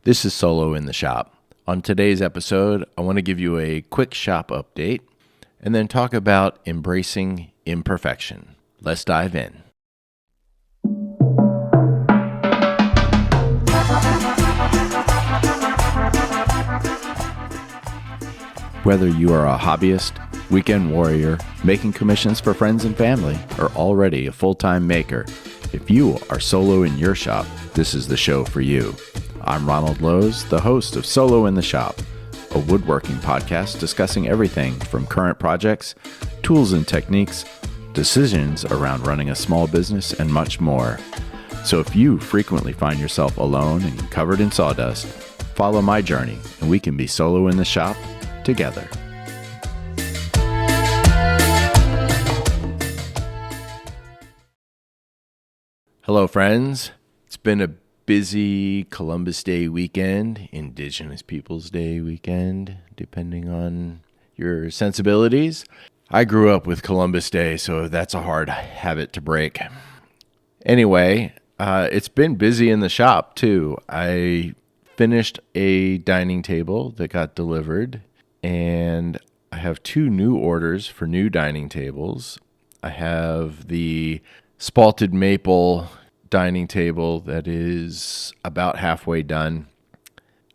This is Solo in the Shop. On today's episode, I want to give you a quick shop update and then talk about embracing imperfection. Let's dive in. Whether you are a hobbyist, weekend warrior, making commissions for friends and family, or already a full-time maker, if you are solo in your shop, this is the show for you. I'm Ronald Lowe's, the host of Solo in the Shop, a woodworking podcast discussing everything from current projects, tools and techniques, decisions around running a small business, and much more. So if you frequently find yourself alone and covered in sawdust, follow my journey and we can be solo in the shop together. Hello, friends. It's been a busy Columbus Day weekend, Indigenous Peoples Day weekend, depending on your sensibilities. I grew up with Columbus Day, so that's a hard habit to break. Anyway, it's been busy in the shop, too. I finished a dining table that got delivered, and I have 2 new orders for new dining tables. I have the spalted maple dining table that is about halfway done.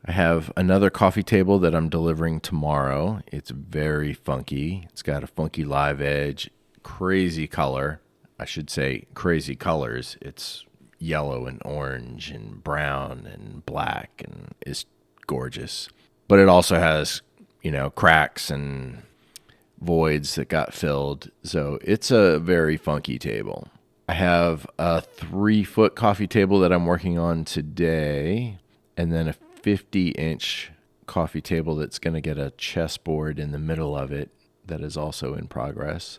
I have another coffee table that I'm delivering tomorrow. It's very funky. It's got a funky live edge, crazy color. I should say crazy colors. It's yellow and orange and brown and black and it's gorgeous. But it also has, cracks and voids that got filled. So it's a very funky table. I have a 3-foot coffee table that I'm working on today, and then a 50-inch coffee table that's going to get a chessboard in the middle of it that is also in progress.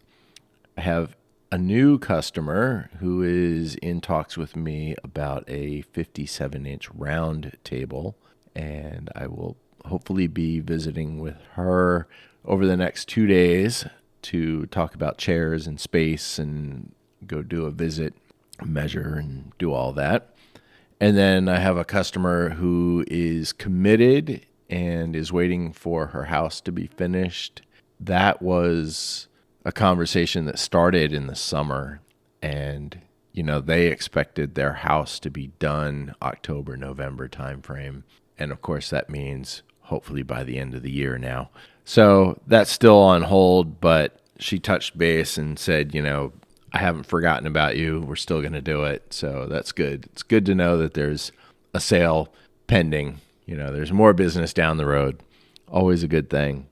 I have a new customer who is in talks with me about a 57-inch round table, and I will hopefully be visiting with her over the next 2 days to talk about chairs and space and go do a visit, measure, and do all that. And then I have a customer who is committed and is waiting for her house to be finished. That was a conversation that started in the summer, and they expected their house to be done October, November timeframe. And of course that means hopefully by the end of the year now. So that's still on hold, but she touched base and said, I haven't forgotten about you. We're still going to do it. So that's good. It's good to know that there's a sale pending. There's more business down the road. Always a good thing.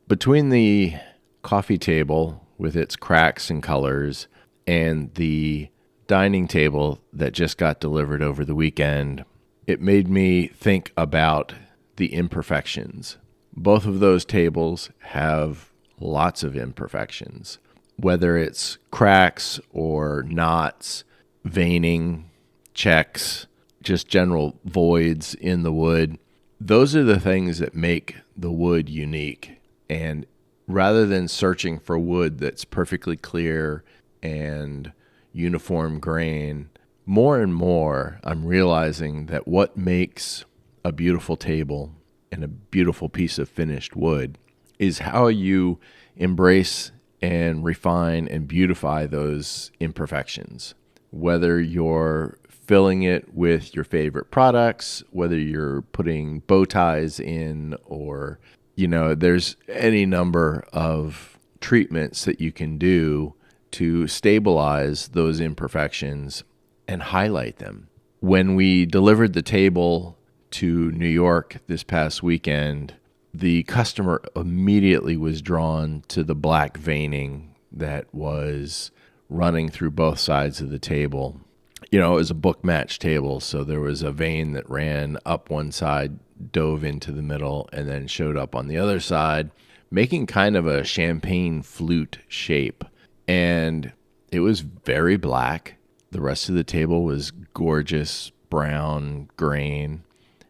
Between the coffee table with its cracks and colors and the dining table that just got delivered over the weekend, it made me think about the imperfections. Both of those tables have lots of imperfections. Whether it's cracks or knots, veining, checks, just general voids in the wood, those are the things that make the wood unique. And rather than searching for wood that's perfectly clear and uniform grain, more and more I'm realizing that what makes a beautiful table and a beautiful piece of finished wood is how you embrace and refine and beautify those imperfections. Whether you're filling it with your favorite products, whether you're putting bow ties in, or, there's any number of treatments that you can do to stabilize those imperfections and highlight them. When we delivered the table to New York this past weekend, the customer immediately was drawn to the black veining that was running through both sides of the table. It was a book match table, so there was a vein that ran up one side, dove into the middle, and then showed up on the other side, making kind of a champagne flute shape. And it was very black. The rest of the table was gorgeous brown grain,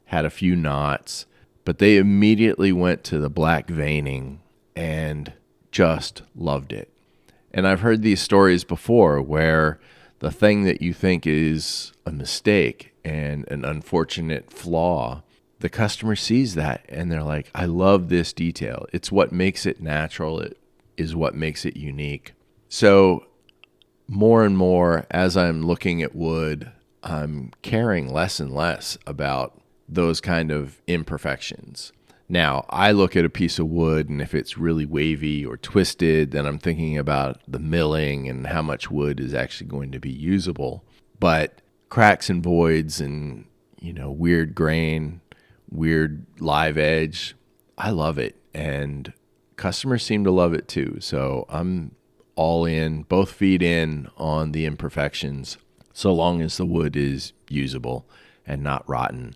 had a few knots. But they immediately went to the black veining and just loved it. And I've heard these stories before where the thing that you think is a mistake and an unfortunate flaw, the customer sees that and they're like, I love this detail. It's what makes it natural. It is what makes it unique. So more and more, as I'm looking at wood, I'm caring less and less about those kind of imperfections. Now, I look at a piece of wood, and if it's really wavy or twisted, then I'm thinking about the milling and how much wood is actually going to be usable. But cracks and voids and, weird grain, weird live edge, I love it. And customers seem to love it too. So I'm all in, both feet in on the imperfections, so long as the wood is usable and not rotten.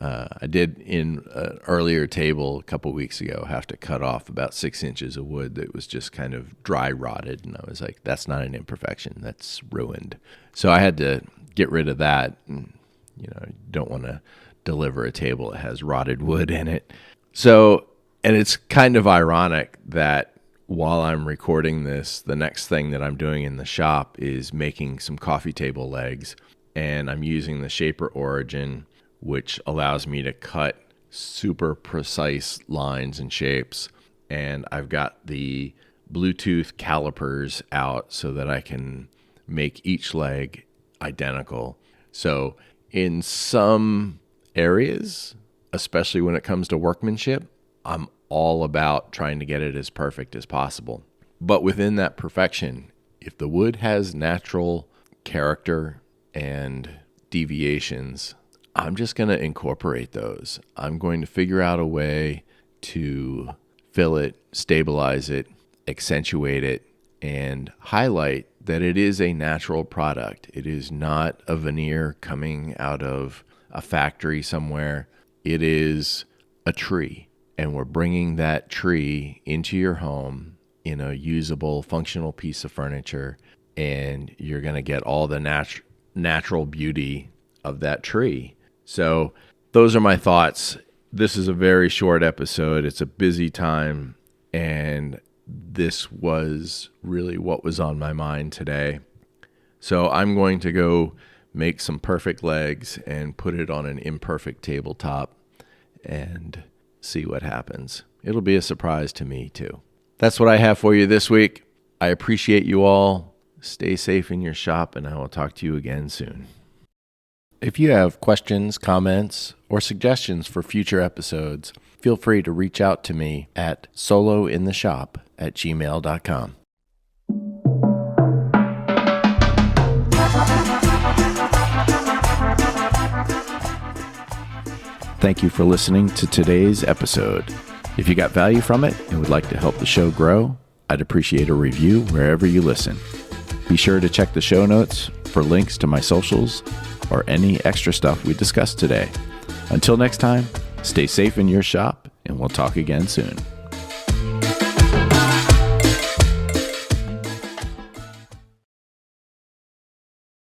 I did in an earlier table a couple weeks ago have to cut off about 6 inches of wood that was just kind of dry rotted. And I was like, that's not an imperfection, that's ruined. So I had to get rid of that. And, don't want to deliver a table that has rotted wood in it. So, and it's kind of ironic that while I'm recording this, the next thing that I'm doing in the shop is making some coffee table legs. And I'm using the Shaper Origin, which allows me to cut super precise lines and shapes. And I've got the Bluetooth calipers out so that I can make each leg identical. So in some areas, especially when it comes to workmanship, I'm all about trying to get it as perfect as possible. But within that perfection, if the wood has natural character and deviations, I'm just going to incorporate those. I'm going to figure out a way to fill it, stabilize it, accentuate it, and highlight that it is a natural product. It is not a veneer coming out of a factory somewhere. It is a tree, and we're bringing that tree into your home in a usable, functional piece of furniture, and you're going to get all the natural beauty of that tree. So those are my thoughts. This is a very short episode. It's a busy time, and this was really what was on my mind today. So I'm going to go make some perfect legs and put it on an imperfect tabletop and see what happens. It'll be a surprise to me too. That's what I have for you this week. I appreciate you all. Stay safe in your shop, and I will talk to you again soon. If you have questions, comments, or suggestions for future episodes, feel free to reach out to me at SoloInTheShop@gmail.com. Thank you for listening to today's episode. If you got value from it and would like to help the show grow, I'd appreciate a review wherever you listen. Be sure to check the show notes for links to my socials or any extra stuff we discussed today. Until next time, stay safe in your shop, and we'll talk again soon.